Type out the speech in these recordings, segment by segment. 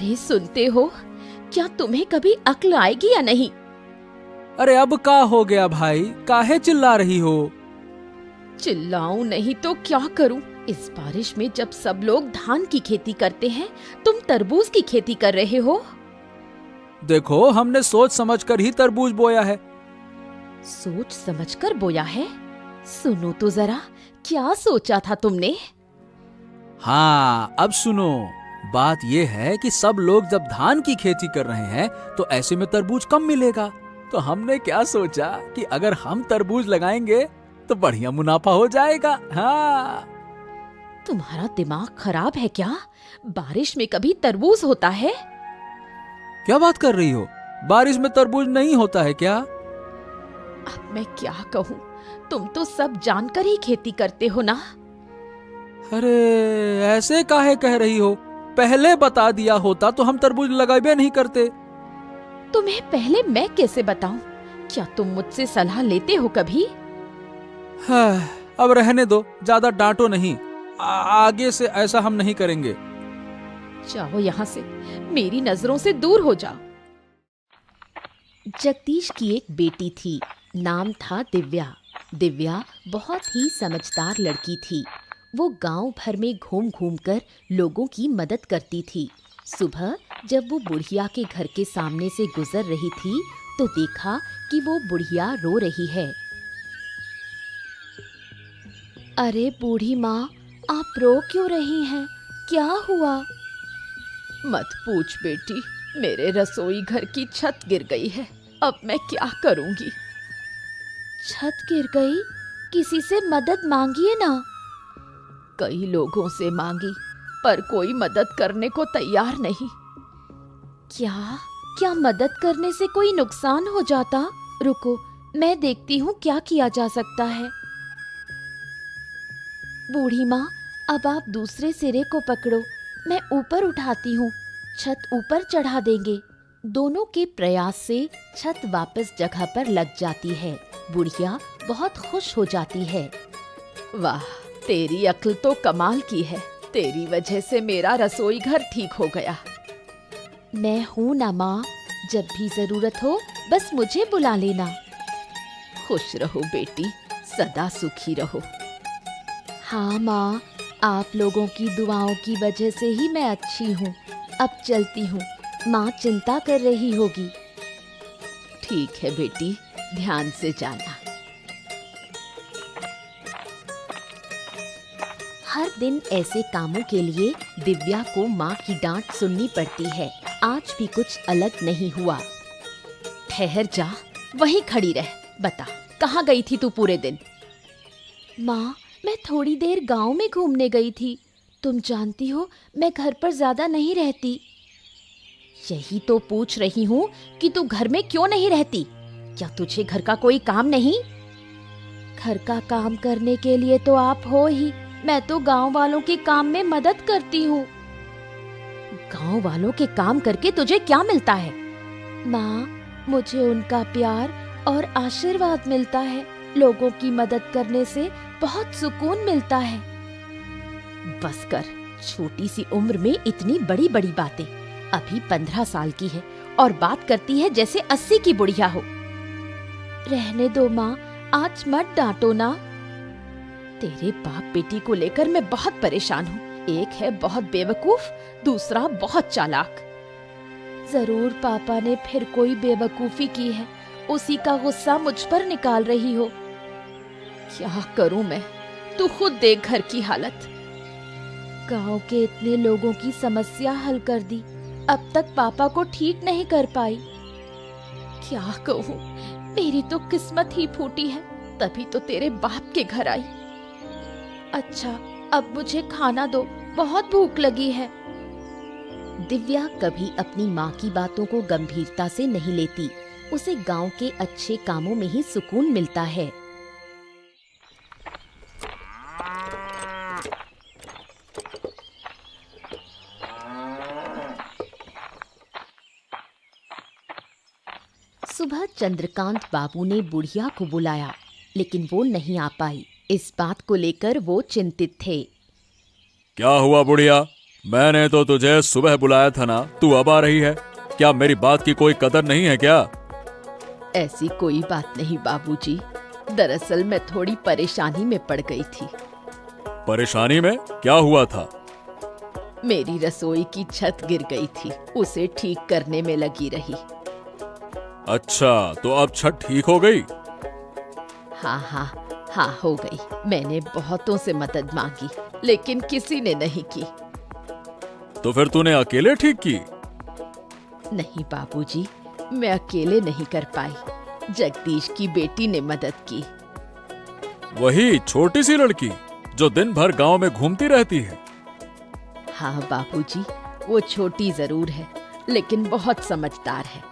अरे सुनते हो, क्या तुम्हें कभी अक्ल आएगी या नहीं? अरे अब का हो गया भाई, काहे चिल्ला रही हो? चिल्लाऊं नहीं तो क्या करूं? इस बारिश में जब सब लोग धान की खेती करते हैं, तुम तरबूज की खेती कर रहे हो। देखो, हमने सोच समझकर ही तरबूज बोया है। सोच समझकर बोया है? सुनो तो जरा, क्या सोचा था तुमने? हाँ, अब सुनो। बात ये है कि सब लोग जब धान की खेती कर रहे हैं तो ऐसे में तरबूज कम मिलेगा। तो हमने क्या सोचा कि अगर हम तरबूज लगाएंगे तो बढ़िया मुनाफा हो जाएगा। हाँ। तुम्हारा दिमाग खराब है क्या? बारिश में कभी तरबूज होता है? क्या बात कर रही हो? बारिश में तरबूज नहीं होता है क्या? अब मैं क्या कहूँ, तुम तो सब जानकर ही खेती करते हो ना। अरे ऐसे काहे कह रही हो? पहले बता दिया होता तो हम तरबूज लगाए नहीं करते। तुम्हें पहले मैं कैसे बताऊं? क्या तुम मुझसे सलाह लेते हो कभी? हाँ, अब रहने दो, ज्यादा डांटो नहीं। आगे से ऐसा हम नहीं करेंगे। जाओ यहाँ से, मेरी नजरों से दूर हो जाओ। जगदीश की एक बेटी थी, नाम था दिव्या। दिव्या बहुत ही समझदार लड़की थी। वो गांव भर में घूम घूम कर लोगों की मदद करती थी। सुबह जब वो बुढ़िया के घर के सामने से गुजर रही थी तो देखा कि वो बुढ़िया रो रही है। अरे बूढ़ी माँ, आप रो क्यों रही हैं? क्या हुआ? मत पूछ बेटी, मेरे रसोई घर की छत गिर गई है। अब मैं क्या करूंगी? छत गिर गई? किसी से मदद मांगिए ना। कई लोगों से मांगी, पर कोई मदद करने को तैयार नहीं। क्या मदद करने से कोई नुकसान हो जाता? रुको, मैं देखती हूँ क्या किया जा सकता है। बूढ़ी माँ, अब आप दूसरे सिरे को पकड़ो, मैं ऊपर उठाती हूँ। छत ऊपर चढ़ा देंगे। दोनों के प्रयास से छत वापस जगह पर लग जाती है। बुढ़िया बहुत खुश हो जाती है। वाह, तेरी अक्ल तो कमाल की है। तेरी वजह से मेरा रसोई घर ठीक हो गया। मैं हूँ ना माँ, जब भी जरूरत हो बस मुझे बुला लेना। खुश रहो बेटी, सदा सुखी रहो। हाँ माँ, आप लोगों की दुआओं की वजह से ही मैं अच्छी हूँ। अब चलती हूँ, माँ चिंता कर रही होगी। ठीक है बेटी, ध्यान से जाना। हर दिन ऐसे कामों के लिए दिव्या को माँ की डांट सुननी पड़ती है। आज भी कुछ अलग नहीं हुआ। ठहर जा, वहीं खड़ी रह। बता, कहाँ गई थी तू पूरे दिन? माँ, मैं थोड़ी देर गांव में घूमने गई थी। तुम जानती हो, मैं घर पर ज्यादा नहीं रहती। यही तो पूछ रही हूँ कि तू घर में क्यों नहीं रहती? क्या तुझे घर का कोई काम नहीं? घर का काम करने के लिए तो आप हो ही। मैं तो गांव वालों के काम में मदद करती हूँ। गांव वालों के काम करके तुझे क्या मिलता है? माँ, मुझे उनका प्यार और आशीर्वाद मिलता है। लोगों की मदद करने से बहुत सुकून मिलता है। बस कर, छोटी सी उम्र में इतनी बड़ी बड़ी बातें। अभी 15 साल की है और बात करती है जैसे 80 की बुढ़िया हो। रहने दो माँ, आज मत डांटो ना। तेरे बाप बेटी को लेकर मैं बहुत परेशान हूँ। एक है बहुत बेवकूफ, दूसरा बहुत चालाक। जरूर पापा ने फिर कोई बेवकूफी की है, उसी का गुस्सा मुझ पर निकाल रही हो। क्या करूं मैं? तू खुद देख घर की हालत। गांव के इतने लोगों की समस्या हल कर दी, अब तक पापा को ठीक नहीं कर पाई। क्या कहूँ, मेरी तो किस्मत ही फूटी है, तभी तो तेरे बाप के घर आई। अच्छा, अब मुझे खाना दो, बहुत भूख लगी है। दिव्या कभी अपनी माँ की बातों को गंभीरता से नहीं लेती। उसे गांव के अच्छे कामों में ही सुकून मिलता है। सुबह चंद्रकांत बाबू ने बुढ़िया को बुलाया, लेकिन वो नहीं आ पाई। इस बात को लेकर वो चिंतित थे। क्या हुआ बुढ़िया, मैंने तो तुझे सुबह बुलाया था ना, तू अब आ रही है? क्या मेरी बात की कोई कदर नहीं है क्या? ऐसी कोई बात नहीं बाबूजी। दरअसल मैं थोड़ी परेशानी में पड़ गई थी। परेशानी में? क्या हुआ था? मेरी रसोई की छत गिर गई थी, उसे ठीक करने में लगी रही। अच्छा, तो अब छत ठीक हो गई? हाँ हाँ हाँ, हो गई। मैंने बहुतों से मदद मांगी, लेकिन किसी ने नहीं की। तो फिर तूने अकेले ठीक की? नहीं बाबूजी, मैं अकेले नहीं कर पाई। जगदीश की बेटी ने मदद की। वही छोटी सी लड़की जो दिन भर गांव में घूमती रहती है? हाँ बाबूजी, वो छोटी जरूर है, लेकिन बहुत समझदार है।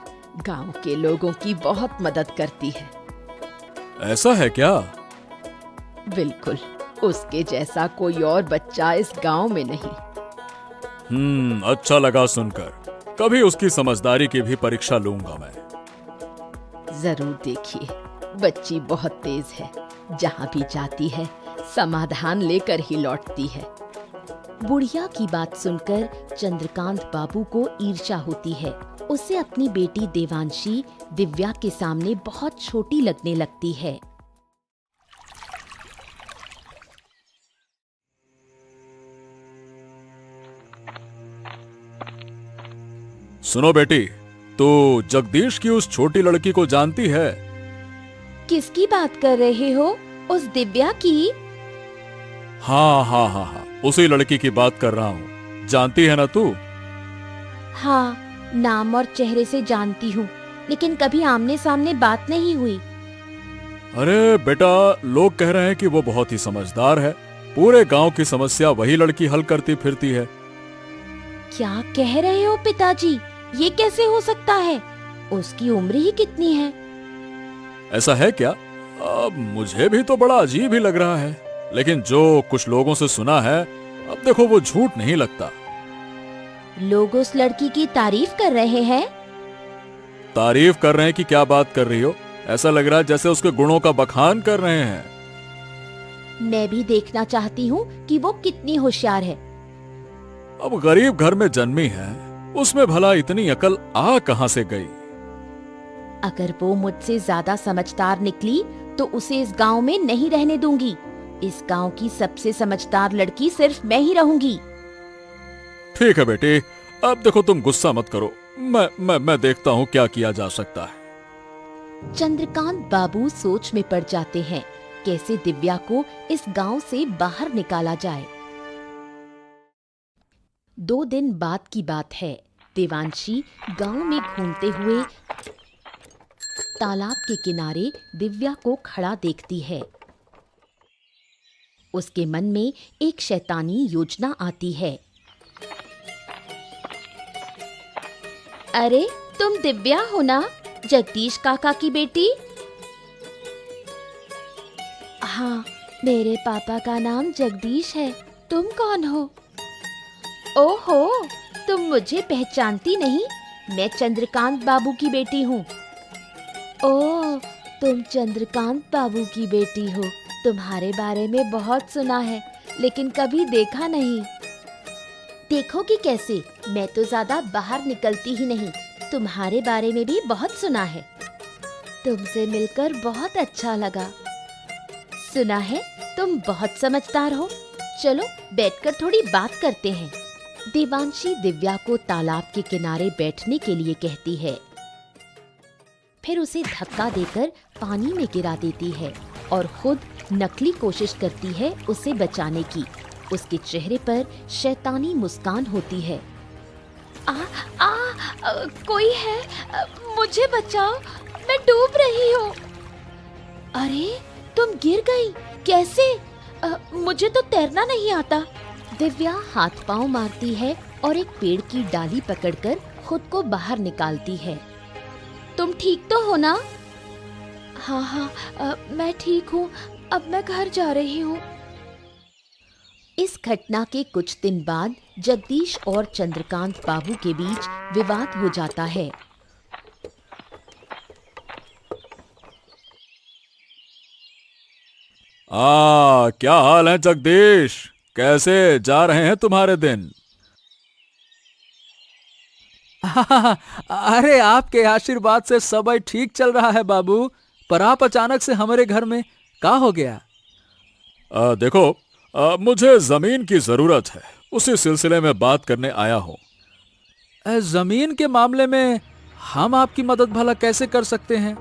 गांव के लोगों की बहुत मदद करती है। ऐसा है क्या? बिल्कुल, उसके जैसा कोई और बच्चा इस गांव में नहीं। अच्छा लगा सुनकर। कभी उसकी समझदारी की भी परीक्षा लूंगा मैं। जरूर देखिए, बच्ची बहुत तेज है। जहाँ भी जाती है समाधान लेकर ही लौटती है। बुढ़िया की बात सुनकर चंद्रकांत बाबू को ईर्ष्या होती है। उसे अपनी बेटी देवांशी दिव्या के सामने बहुत छोटी लगने लगती है। सुनो बेटी, तू जगदीश की उस छोटी लड़की को जानती है? किसकी बात कर रहे हो? उस दिव्या की? हाँ हाँ हाँ हाँ, उसी लड़की की बात कर रहा हूँ। जानती है ना तू? हाँ, नाम और चेहरे से जानती हूँ, लेकिन कभी आमने सामने बात नहीं हुई। अरे बेटा, लोग कह रहे हैं कि वो बहुत ही समझदार है। पूरे गांव की समस्या वही लड़की हल करती फिरती है। क्या कह रहे हो पिताजी? ये कैसे हो सकता है? उसकी उम्र ही कितनी है? ऐसा है क्या? अब मुझे भी तो बड़ा अजीब ही लग रहा है, लेकिन जो कुछ लोगों से सुना है, अब देखो वो झूठ नहीं लगता। लोग उस लड़की की तारीफ कर रहे हैं। तारीफ कर रहे हैं कि क्या बात कर रही हो? ऐसा लग रहा है जैसे उसके गुणों का बखान कर रहे हैं। मैं भी देखना चाहती हूँ कि वो कितनी होशियार है। अब गरीब घर में जन्मी है, उसमें भला इतनी अकल आ कहां से गई? अगर वो मुझसे ज्यादा समझदार निकली तो उसे इस गांव में नहीं रहने दूंगी। इस गांव की सबसे समझदार लड़की सिर्फ मैं ही रहूंगी। ठीक है बेटी, अब देखो तुम गुस्सा मत करो। मैं देखता हूँ क्या किया जा सकता है। चंद्रकांत बाबू सोच में पड़ जाते हैं, कैसे दिव्या को इस गांव से बाहर निकाला जाए। 2 दिन बाद की बात है। देवांशी गांव में घूमते हुए तालाब के किनारे दिव्या को खड़ा देखती है। उसके मन में एक शैतानी योजना आती है। अरे, तुम दिव्या हो ना, जगदीश काका की बेटी? हाँ, मेरे पापा का नाम जगदीश है। तुम कौन हो? ओहो, तुम मुझे पहचानती नहीं? मैं चंद्रकांत बाबू की बेटी हूँ। ओह, तुम चंद्रकांत बाबू की बेटी हो। तुम्हारे बारे में बहुत सुना है, लेकिन कभी देखा नहीं। देखोगी कैसे? मैं तो ज्यादा बाहर निकलती ही नहीं। तुम्हारे बारे में भी बहुत सुना है। तुमसे मिलकर बहुत अच्छा लगा। सुना है तुम बहुत समझदार हो। चलो बैठकर थोड़ी बात करते हैं। देवांशी दिव्या को तालाब के किनारे बैठने के लिए कहती है, फिर उसे धक्का देकर पानी में गिरा देती है और खुद नकली कोशिश करती है उसे बचाने की। उसके चेहरे पर शैतानी मुस्कान होती है। कोई है? मुझे बचाओ, मैं डूब रही हूँ। अरे, तुम गिर गई? कैसे? मुझे तो तैरना नहीं आता। दिव्या हाथ पांव मारती है और एक पेड़ की डाली पकड़कर खुद को बाहर निकालती है। तुम ठीक तो हो ना? हाँ हाँ, मैं ठीक हूँ। अब मैं घर जा रही हूँ। इस घटना के कुछ दिन बाद जगदीश और चंद्रकांत बाबू के बीच विवाद हो जाता है। क्या हाल है जगदीश? कैसे जा रहे हैं तुम्हारे दिन? अरे आपके आशीर्वाद से सब ठीक चल रहा है बाबू, पर आप अचानक से हमारे घर में क्या हो गया? देखो, मुझे जमीन की जरूरत है, उसी सिलसिले में बात करने आया हूँ। जमीन के मामले में हम आपकी मदद भला कैसे कर सकते हैं?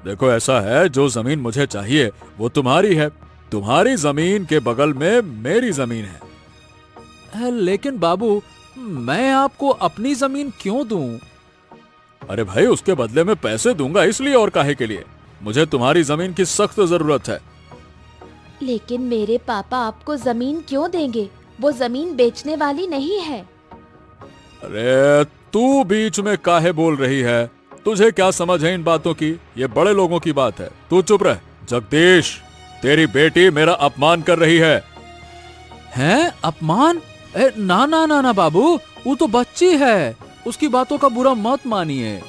देखो, ऐसा है, जो जमीन मुझे चाहिए वो तुम्हारी है। तुम्हारी जमीन के बगल में मेरी जमीन है। लेकिन बाबू, मैं आपको अपनी जमीन क्यों दूं? अरे भाई, उसके बदले में पैसे दूंगा, इसलिए और काहे के लिए। मुझे तुम्हारी जमीन की सख्त जरूरत है। लेकिन मेरे पापा आपको जमीन क्यों देंगे? वो जमीन बेचने वाली नहीं है। अरे तू बीच में काहे बोल रही है? तुझे क्या समझ है इन बातों की? ये बड़े लोगों की बात है। तू चुप रह। जगदीश, तेरी बेटी मेरा अपमान कर रही है। हैं? अपमान? ना ना ना ना बाबू, वो तो बच्ची है, उसकी बातों का बुरा मत मानिए।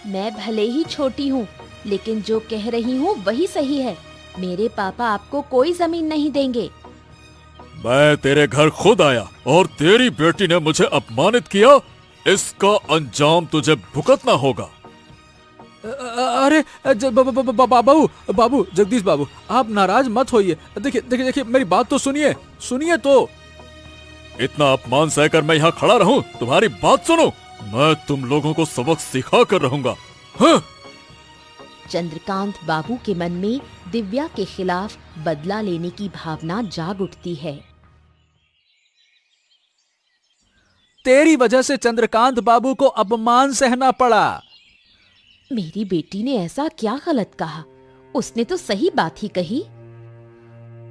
मैं भले ही छोटी हूँ, लेकिन जो कह रही हूँ वही सही है। मेरे पापा आपको कोई जमीन नहीं देंगे। मैं तेरे घर खुद आया और तेरी बेटी ने मुझे अपमानित किया। इसका अंजाम तुझे भुगतना होगा। अरे बाबू, बाबू, जगदीश बाबू, आप नाराज मत होइए। देखिए देखिए देखिए, मेरी बात तो सुनिए, सुनिए तो। इतना अपमान सहकर मैं यहाँ खड़ा रहूं? तुम्हारी बात सुनो, मैं तुम लोगों को सबक सिखा कर रहूंगा। हाँ? चंद्रकांत बाबू के मन में दिव्या के खिलाफ बदला लेने की भावना जाग उठती है। तेरी वजह से चंद्रकांत बाबू को अपमान सहना पड़ा। मेरी बेटी ने ऐसा क्या गलत कहा? उसने तो सही बात ही कही।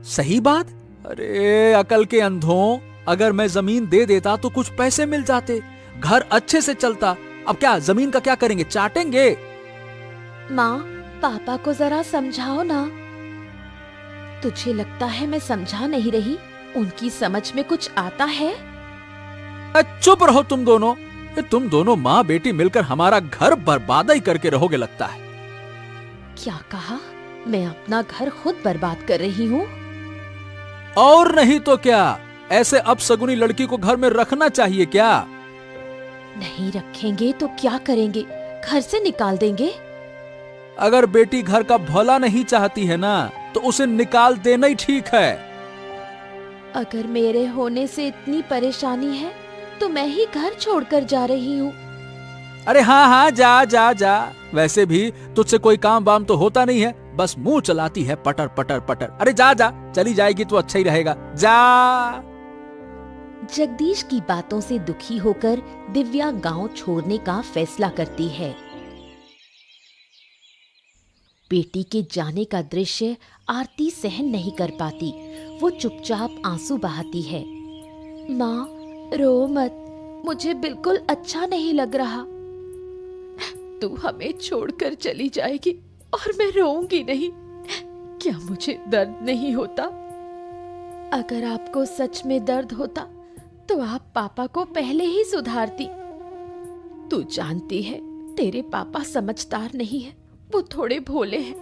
सही बात? अरे अकल के अंधों, अगर मैं जमीन दे देता तो कुछ पैसे मिल जाते, घर अच्छे से चलता। अब क्या जमीन का क्या करेंगे? चाटेंगे? माँ, पापा को जरा समझाओ ना। तुझे लगता है मैं समझा नहीं रही? उनकी समझ में कुछ आता है? चुप रहो तुम दोनों। तुम दोनों माँ बेटी मिलकर हमारा घर बर्बाद ही करके रहोगे लगता है। क्या कहा? मैं अपना घर खुद बर्बाद कर रही हूँ? और नहीं तो क्या, ऐसे अपशगुनी लड़की को घर में रखना चाहिए क्या? नहीं रखेंगे तो क्या करेंगे? घर से निकाल देंगे? अगर बेटी घर का भला नहीं चाहती है ना, तो उसे निकाल देना ही ठीक है। अगर मेरे होने से इतनी परेशानी है तो मैं ही घर छोड़कर जा रही हूँ। अरे हाँ हाँ, जा जा जा। वैसे भी तुझसे कोई काम वाम तो होता नहीं है, बस मुंह चलाती है पटर पटर पटर। अरे जा जा, चली जाएगी तो अच्छा ही रहेगा, जा। जगदीश की बातों से दुखी होकर दिव्या गांव छोड़ने का फैसला करती है। बेटी के जाने का दृश्य आरती सहन नहीं कर पाती। वो चुपचाप आंसू बहाती है। माँ, रो मत, मुझे बिल्कुल अच्छा नहीं लग रहा। तू हमें छोड़कर चली जाएगी और मैं रोऊंगी नहीं। क्या मुझे दर्द नहीं होता? अगर आपको सच में दर्द होता तो आप पापा को पहले ही सुधारती। तू जानती है, तेरे पापा समझदार नहीं है, वो थोड़े भोले हैं।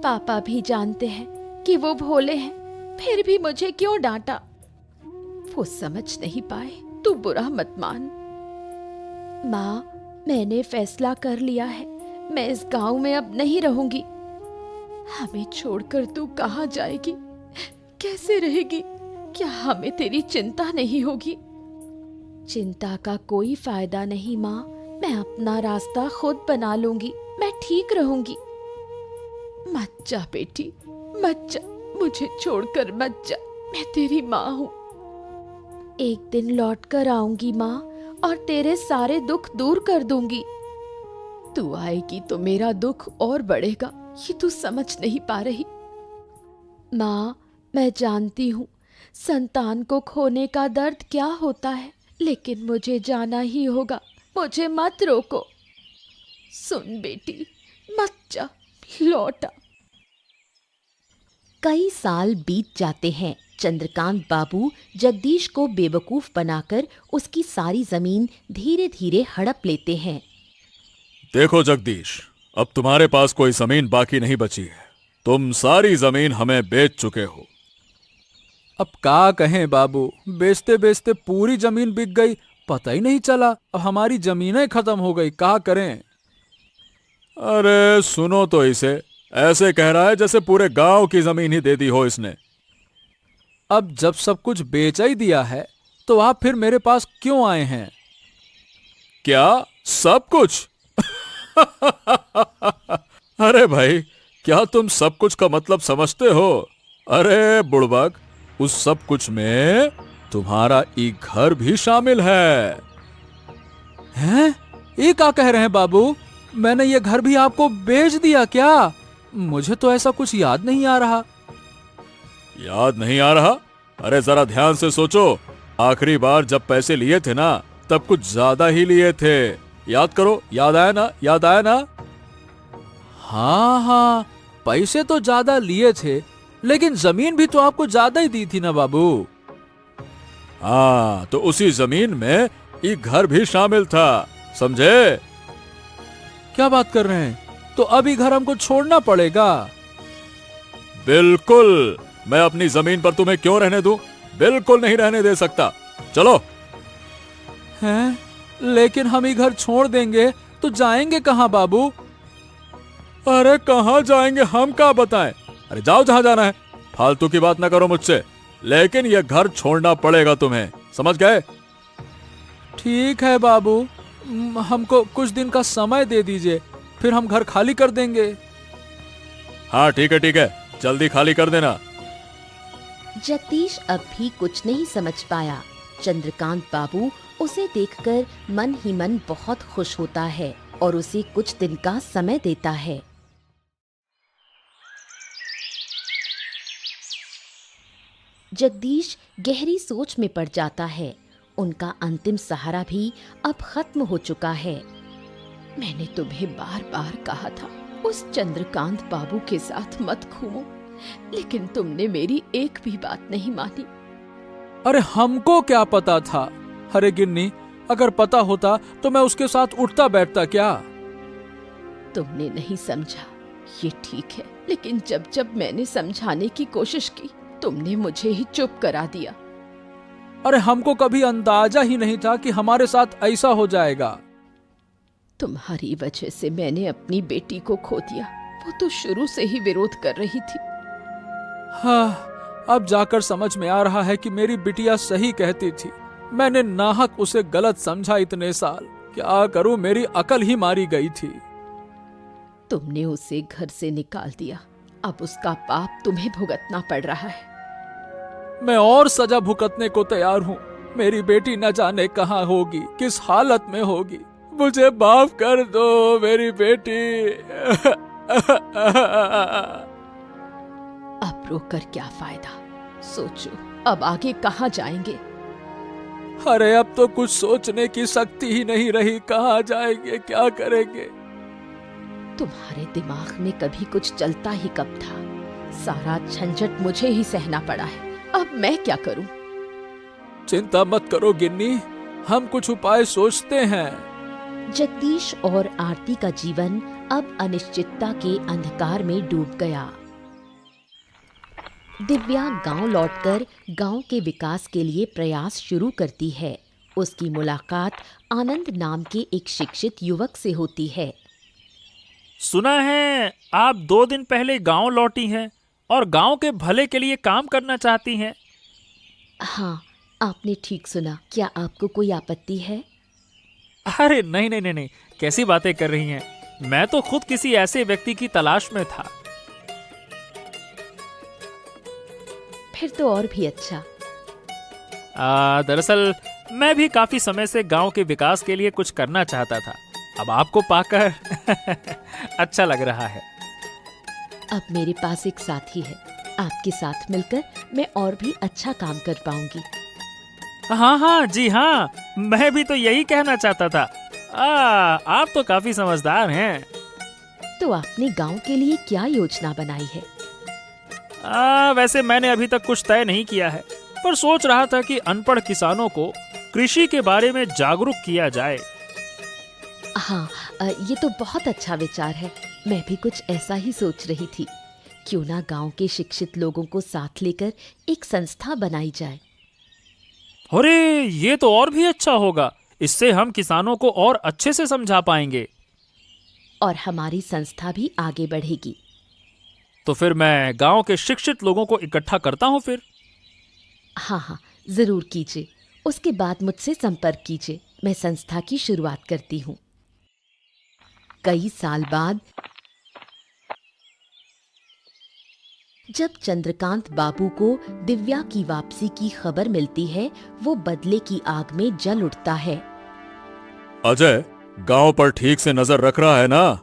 पापा भी जानते हैं कि वो भोले हैं, फिर भी मुझे क्यों डांटा? वो समझ नहीं पाए, तू बुरा मत मान। माँ, मैंने फैसला कर लिया है, मैं इस गांव में अब नहीं रहूंगी। हमें छोड़कर तू कहाँ जाएगी? कैसे रहेगी? क्या हमें तेरी चिंता नहीं होगी? चिंता का कोई फायदा नहीं माँ, मैं अपना रास्ता खुद बना लूंगी, मैं ठीक रहूंगी। मत जा बेटी, मत जा, मुझे छोड़कर मत जा, मैं तेरी माँ हूँ। एक दिन लौट कर आऊंगी माँ, और तेरे सारे दुख दूर कर दूंगी। तू आएगी तो मेरा दुख और बढ़ेगा, ये तू समझ नहीं पा रही। माँ, मैं जानती हूँ संतान को खोने का दर्द क्या होता है, लेकिन मुझे जाना ही होगा, मुझे मत रोको। सुन बेटी, मत जा, लौट आ। कई साल बीत जाते हैं। चंद्रकांत बाबू जगदीश को बेवकूफ बनाकर उसकी सारी जमीन धीरे धीरे हड़प लेते हैं। देखो जगदीश, अब तुम्हारे पास कोई जमीन बाकी नहीं बची है। तुम सारी जमीन हमें बेच चुके हो। अब क्या कहें बाबू, बेचते बेचते पूरी जमीन बिक गई, पता ही नहीं चला। अब हमारी जमीनें खत्म हो गई, क्या करें? अरे सुनो तो इसे, ऐसे कह रहा है जैसे पूरे गांव की जमीन ही दे दी हो इसने। अब जब सब कुछ बेच ही दिया है तो आप फिर मेरे पास क्यों आए हैं? क्या सब कुछ? अरे भाई, क्या तुम सब कुछ का मतलब समझते हो? अरे बुड़बक, उस सब कुछ में तुम्हारा एक घर भी शामिल है। हैं? ये क्या कह रहे हैं बाबू? मैंने ये घर भी आपको बेच दिया क्या? मुझे तो ऐसा कुछ याद नहीं आ रहा। याद नहीं आ रहा? अरे जरा ध्यान से सोचो, आखिरी बार जब पैसे लिए थे ना, तब कुछ ज्यादा ही लिए थे। याद करो, याद आया ना? याद आया ना? हाँ हाँ, पैसे तो ज्यादा लिए थे, लेकिन जमीन भी तो आपको ज्यादा ही दी थी ना बाबू। हाँ, तो उसी जमीन में एक घर भी शामिल था, समझे? क्या बात कर रहे हैं? तो अभी घर हमको छोड़ना पड़ेगा? बिल्कुल, मैं अपनी जमीन पर तुम्हें क्यों रहने दूं? बिल्कुल नहीं रहने दे सकता। चलो। हैं? लेकिन हम ही घर छोड़ देंगे तो जाएंगे कहाँ बाबू? अरे कहाँ जाएंगे, हम क्या बताएं? अरे जाओ जहां जाना है, फालतू की बात ना करो मुझसे। लेकिन यह घर छोड़ना पड़ेगा तुम्हें, समझ गए? ठीक है बाबू, हमको कुछ दिन का समय दे दीजिए, फिर हम घर खाली कर देंगे। हाँ ठीक है, जल्दी खाली कर देना। जगदीश अब भी कुछ नहीं समझ पाया। चंद्रकांत बाबू उसे देखकर मन ही मन बहुत खुश होता है और उसे कुछ दिन का समय देता है। जगदीश गहरी सोच में पड़ जाता है। उनका अंतिम सहारा भी अब खत्म हो चुका है। मैंने तुम्हें बार बार कहा था उस चंद्रकांत बाबू के साथ मत घूमो, लेकिन तुमने मेरी एक भी बात नहीं मानी। अरे हमको क्या पता था? अरे गिन्नी, अगर पता होता तो मैं उसके साथ उठता बैठता क्या? तुमने नहीं समझा, ये ठीक है, लेकिन जब जब मैंने समझाने की कोशिश की, तुमने मुझे ही चुप करा दिया। अरे हमको कभी अंदाजा ही नहीं था कि हमारे साथ ऐसा हो जाएगा। तुम्हारी वजह से मैंने अपनी बेटी को खो दिया। वो तो शुरू से ही विरोध कर रही थी। हाँ, अब जाकर समझ में आ रहा है कि मेरी बिटिया सही कहती थी। मैंने नाहक उसे गलत समझा इतने साल। क्या करूं, मेरी अकल ही मारी गई थी। तुमने उसे घर से निकाल दिया, अब उसका पाप तुम्हें भुगतना पड़ रहा है। मैं और सजा भुगतने को तैयार हूँ। मेरी बेटी न जाने कहाँ होगी, किस हालत में होगी। मुझे माफ कर दो मेरी बेटी। अब रोकर क्या फायदा? सोचो अब आगे कहाँ जाएंगे? अरे अब तो कुछ सोचने की शक्ति ही नहीं रही। कहाँ जाएंगे, क्या करेंगे? तुम्हारे दिमाग में कभी कुछ चलता ही कब था? सारा झंझट मुझे ही सहना पड़ा है। अब मैं क्या करूं? चिंता मत करो गिन्नी, हम कुछ उपाय सोचते हैं। जगदीश और आरती का जीवन अब अनिश्चितता के अंधकार में डूब गया। दिव्या गांव लौटकर गांव के विकास के लिए प्रयास शुरू करती है। उसकी मुलाकात आनंद नाम के एक शिक्षित युवक से होती है। सुना है आप 2 दिन पहले गांव लौटी हैं और गांव के भले के लिए काम करना चाहती हैं। हाँ, आपने ठीक सुना। क्या आपको कोई आपत्ति है? अरे नहीं, कैसी बातें कर रही हैं। मैं तो खुद किसी ऐसे व्यक्ति की तलाश में था। फिर तो और भी अच्छा। दरअसल मैं भी काफी समय से गांव के विकास के लिए कुछ करना चाहता था। अब आपको पाकर अच्छा लग रहा है। अब मेरे पास एक साथी है। आपके साथ मिलकर मैं और भी अच्छा काम कर पाऊंगी। हाँ, जी हाँ, मैं भी तो यही कहना चाहता था। आप तो काफी समझदार हैं। तो आपने गांव के लिए क्या योजना बनाई है? वैसे मैंने अभी तक कुछ तय नहीं किया है, पर सोच रहा था कि अनपढ़ किसानों को कृषि के बारे में जागरूक किया जाए। हाँ, ये तो बहुत अच्छा विचार है। मैं भी कुछ ऐसा ही सोच रही थी। क्यों ना गांव के शिक्षित लोगों को साथ लेकर एक संस्था बनाई जाए। अरे ये तो और भी अच्छा होगा। इससे हम किसानों को और अच्छे से समझा पाएंगे। और हमारी संस्था भी आगे बढ़ेगी। तो फिर मैं गांव के शिक्षित लोगों को इकट्ठा करता हूं फिर। हाँ हाँ, जरूर कीजिए। उसके बाद मुझसे संपर्क कीजिए। मैं संस्था की शुरुआत करती हूँ। कई साल बाद जब चंद्रकांत बाबू को दिव्या की वापसी की खबर मिलती है, वो बदले की आग में जल उठता है। अजय, गांव पर ठीक से नजर रख रहा है ना?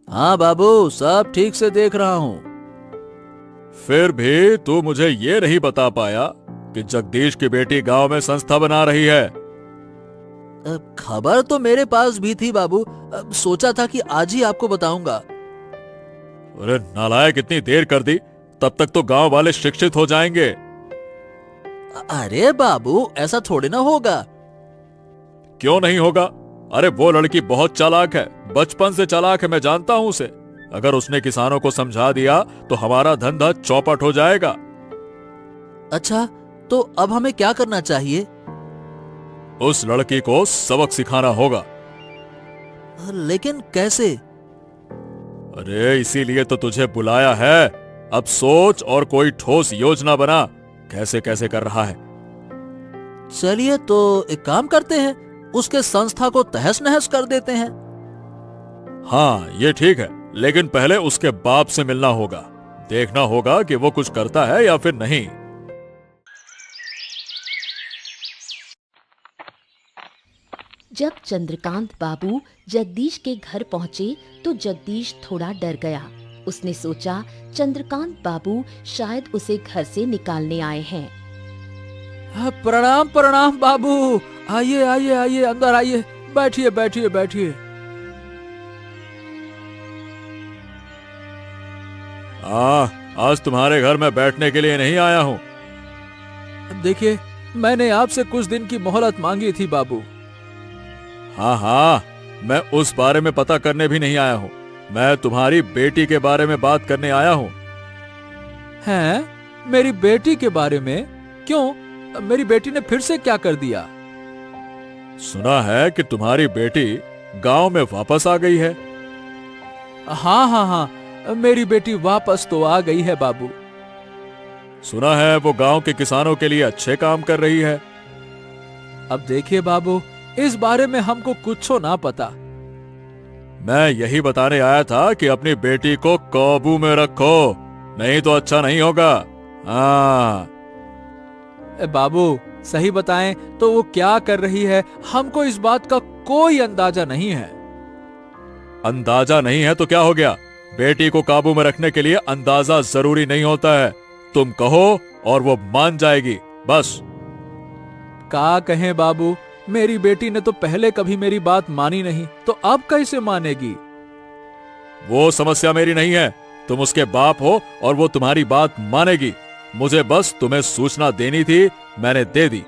हाँ बाबू, सब ठीक से देख रहा हूँ। फिर भी तू मुझे ये नहीं बता पाया कि जगदीश की बेटी गांव में संस्था बना रही है। खबर तो मेरे पास भी थी बाबू, सोचा था कि आज ही आपको बताऊंगा। अरे नालायक, इतनी देर कर दी, तब तक तो गांव वाले शिक्षित हो जाएंगे। अरे बाबू, ऐसा थोड़े ना होगा। क्यों नहीं होगा? अरे वो लड़की बहुत चालाक है, बचपन से चालाक है, मैं जानता हूं उसे। अगर उसने किसानों को समझा दिया तो हमारा धंधा चौपट हो जाएगा। अच्छा, तो अब हमें क्या करना चाहिए? उस लड़की को सबक सिखाना होगा। लेकिन कैसे? अरे इसीलिए तो तुझे बुलाया है। अब सोच और कोई ठोस योजना बना, कैसे कैसे कर रहा है। चलिए, तो एक काम करते हैं, उसके संस्था को तहस नहस कर देते हैं। हाँ, ये ठीक है, लेकिन पहले उसके बाप से मिलना होगा। देखना होगा कि वो कुछ करता है या फिर नहीं। जब चंद्रकांत बाबू जगदीश के घर पहुंचे तो जगदीश थोड़ा डर गया। उसने सोचा चंद्रकांत बाबू शायद उसे घर से निकालने आए हैं। प्रणाम प्रणाम बाबू, आइए आइए आइए, अंदर आइए, बैठिए बैठिए बैठिए। आज तुम्हारे घर में बैठने के लिए नहीं आया हूं। देखिए, मैंने आपसे कुछ दिन की मोहलत मांगी थी बाबू। हाँ हाँ, मैं उस बारे में पता करने भी नहीं आया हूँ। मैं तुम्हारी बेटी के बारे में बात करने आया हूँ। हैं? मेरी बेटी के बारे में? क्यों? मेरी बेटी ने फिर से क्या कर दिया? सुना है कि तुम्हारी बेटी गांव में वापस आ गई है। हाँ हाँ हाँ, मेरी बेटी वापस तो आ गई है बाबू। सुना है वो गांव के किसानों के लिए अच्छे काम कर रही है। अब देखिए बाबू, इस बारे में हमको कुछो ना पता। मैं यही बताने आया था कि अपनी बेटी को काबू में रखो, नहीं तो अच्छा नहीं होगा। हाँ बाबू, सही बताएं तो वो क्या कर रही है, हमको इस बात का कोई अंदाजा नहीं है। अंदाजा नहीं है तो क्या हो गया? बेटी को काबू में रखने के लिए अंदाजा जरूरी नहीं होता है। तुम कहो और वो मान जाएगी, बस। क्या कहें बाबू, मेरी बेटी ने तो पहले कभी मेरी बात मानी नहीं, तो अब कैसे मानेगी? वो समस्या मेरी नहीं है, तुम उसके बाप हो और वो तुम्हारी बात मानेगी। मुझे बस तुम्हें सूचना देनी थी, मैंने दे दी।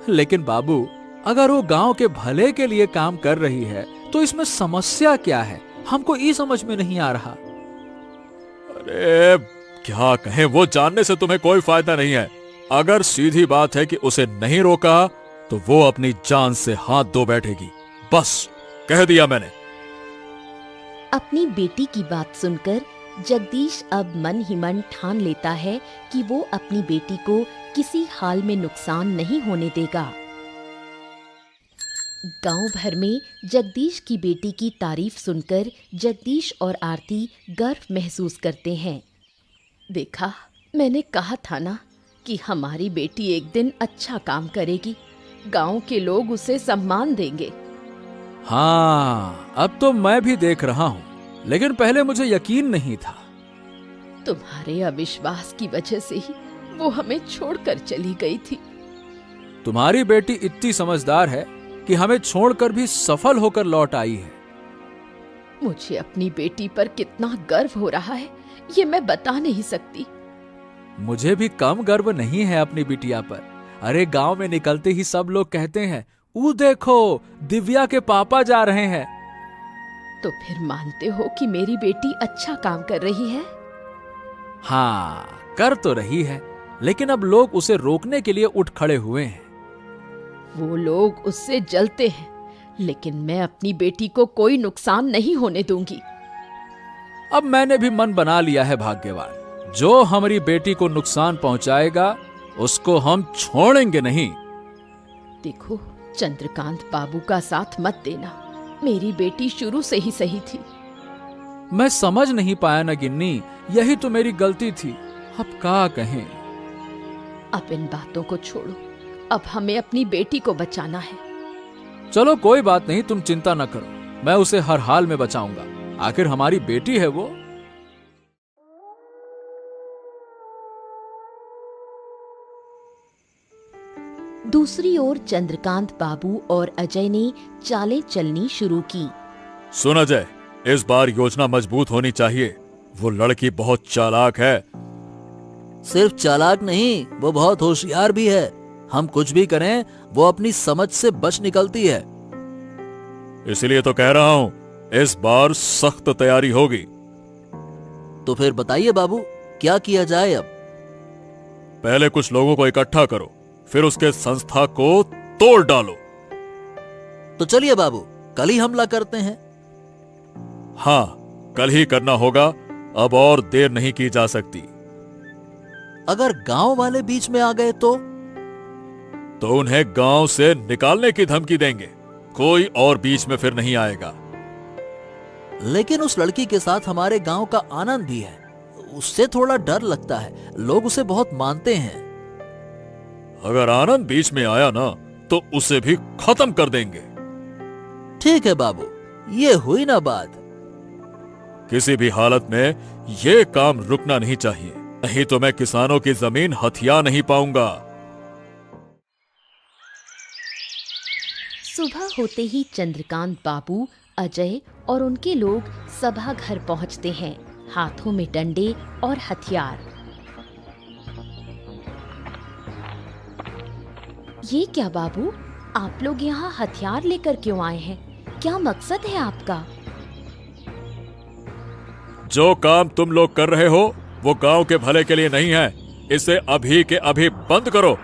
लेकिन बाबू, अगर वो गांव के भले के लिए काम कर रही है तो इसमें समस्या क्या है? हमको ये समझ में नहीं आ रहा। अरे क्या कहें, वो जानने से तुम्हें कोई फायदा नहीं है। अगर सीधी बात है कि उसे नहीं रोका तो वो अपनी जान से हाथ धो बैठेगी। बस कह दिया मैंने। अपनी बेटी की बात सुनकर जगदीश अब मन ही मन ठान लेता है कि वो अपनी बेटी को किसी हाल में नुकसान नहीं होने देगा। गांव भर में जगदीश की बेटी की तारीफ सुनकर जगदीश और आरती गर्व महसूस करते हैं। देखा, मैंने कहा था ना कि हमारी बेटी एक दिन अच्छा काम करेगी, गांव के लोग उसे सम्मान देंगे। हाँ, अब तो मैं भी देख रहा हूँ, लेकिन पहले मुझे यकीन नहीं था। तुम्हारे अविश्वास की वजह से ही वो हमें छोड़कर चली गई थी। तुम्हारी बेटी इतनी समझदार है कि हमें छोड़कर भी सफल होकर लौट आई है। मुझे अपनी बेटी पर कितना गर्व हो रहा है, ये मैं बता नहीं सकती। मुझे भी कम गर्व नहीं है अपनी बिटिया पर। अरे गांव में निकलते ही सब लोग कहते हैं, वो देखो, दिव्या के पापा जा रहे हैं। तो फिर मानते हो कि मेरी बेटी अच्छा काम कर रही है? हाँ, कर तो रही है, लेकिन अब लोग उसे रोकने के लिए उठ खड़े हुए हैं। वो लोग उससे जलते हैं, लेकिन मैं अपनी बेटी को कोई नुकसान नहीं होने दूंगी। अब मैंने भी मन बना लिया है भाग्यवान, जो हमारी बेटी को नुकसान पहुंचाएगा उसको हम छोड़ेंगे नहीं। देखो, चंद्रकांत बाबू का साथ मत देना। मेरी बेटी शुरू से ही सही थी। मैं समझ नहीं पाया ना गिन्नी, यही तो मेरी गलती थी। अब क्या कहें। अब इन बातों को छोड़ो, अब हमें अपनी बेटी को बचाना है। चलो कोई बात नहीं, तुम चिंता न करो, मैं उसे हर हाल में बचाऊंगा। आखिर हमारी बेटी है वो। दूसरी ओर चंद्रकांत बाबू और अजय ने चालें चलनी शुरू की। सुन अजय, इस बार योजना मजबूत होनी चाहिए। वो लड़की बहुत चालाक है। सिर्फ चालाक नहीं, वो बहुत होशियार भी है। हम कुछ भी करें वो अपनी समझ से बच निकलती है। इसलिए तो कह रहा हूँ, इस बार सख्त तैयारी होगी। तो फिर बताइए बाबू, क्या किया जाए अब? पहले कुछ लोगों को इकट्ठा करो, फिर उसके संस्था को तोड़ डालो। तो चलिए बाबू, कल ही हमला करते हैं। हाँ, कल ही करना होगा, अब और देर नहीं की जा सकती। अगर गांव वाले बीच में आ गए तो उन्हें गांव से निकालने की धमकी देंगे। कोई और बीच में फिर नहीं आएगा। लेकिन उस लड़की के साथ हमारे गांव का आनंद भी है, उससे थोड़ा डर लगता है। लोग उसे बहुत मानते हैं। अगर आनंद बीच में आया ना, तो उसे भी खत्म कर देंगे। ठीक है बाबू, ये हुई ना बात। किसी भी हालत में ये काम रुकना नहीं चाहिए, नहीं तो मैं किसानों की जमीन हथिया नहीं पाऊंगा। सुबह होते ही चंद्रकांत बाबू, अजय और उनके लोग सभा घर पहुंचते हैं, हाथों में डंडे और हथियार। ये क्या बाबू, आप लोग यहाँ हथियार लेकर क्यों आए हैं? क्या मकसद है आपका? जो काम तुम लोग कर रहे हो वो गांव के भले के लिए नहीं है। इसे अभी के अभी बंद करो।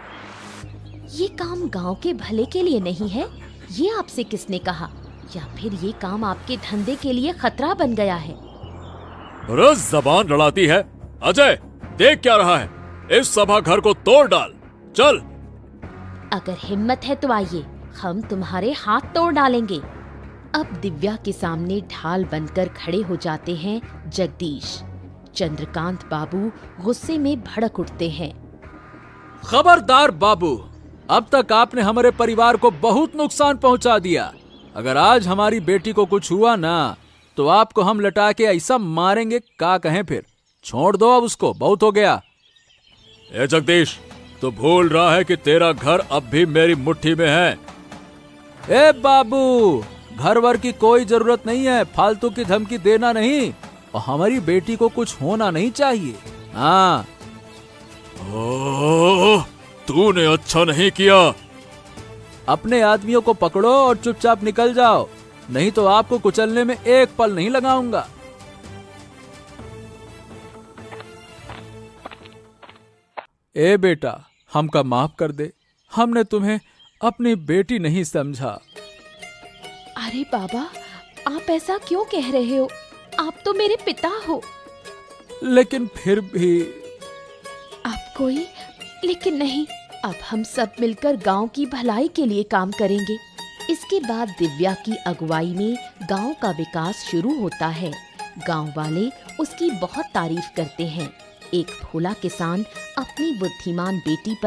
ये काम गांव के भले के लिए नहीं है, ये आपसे किसने कहा? या फिर ये काम आपके धंधे के लिए खतरा बन गया है? रोज जबान लड़ाती है। अजय, देख क्या रहा है? इस सभा घर को तोड़ डाल, चल। अगर हिम्मत है तो आइए, हम तुम्हारे हाथ तोड़ डालेंगे। अब दिव्या के सामने ढाल बनकर खड़े हो जाते हैं जगदीश। चंद्रकांत बाबू गुस्से में भड़क उठते हैं। खबरदार बाबू, अब तक आपने हमारे परिवार को बहुत नुकसान पहुंचा दिया। अगर आज हमारी बेटी को कुछ हुआ ना, तो आपको हम लटा के ऐसा मारेंगे, क्या कहें फिर। छोड़ दो अब उसको, बहुत हो गया। ए जगदीश, तो भूल रहा है कि तेरा घर अब भी मेरी मुट्ठी में है। ए बाबू, घर वर की कोई जरूरत नहीं है, फालतू की धमकी देना नहीं। और हमारी बेटी को कुछ होना नहीं चाहिए। हाँ। तूने अच्छा नहीं किया। अपने आदमियों को पकड़ो और चुपचाप निकल जाओ, नहीं तो आपको कुचलने में एक पल नहीं लगाऊंगा। ए बेटा, हमका माफ कर दे, हमने तुम्हें अपनी बेटी नहीं समझा। अरे बाबा, आप ऐसा क्यों कह रहे हो? आप तो मेरे पिता हो। लेकिन फिर भी। आप कोई लेकिन नहीं, अब हम सब मिलकर गांव की भलाई के लिए काम करेंगे। इसके बाद दिव्या की अगुवाई में गांव का विकास शुरू होता है। गांव वाले उसकी बहुत तारीफ करते हैं। एक भोला किसान अपनी बुद्धिमान बेटी पर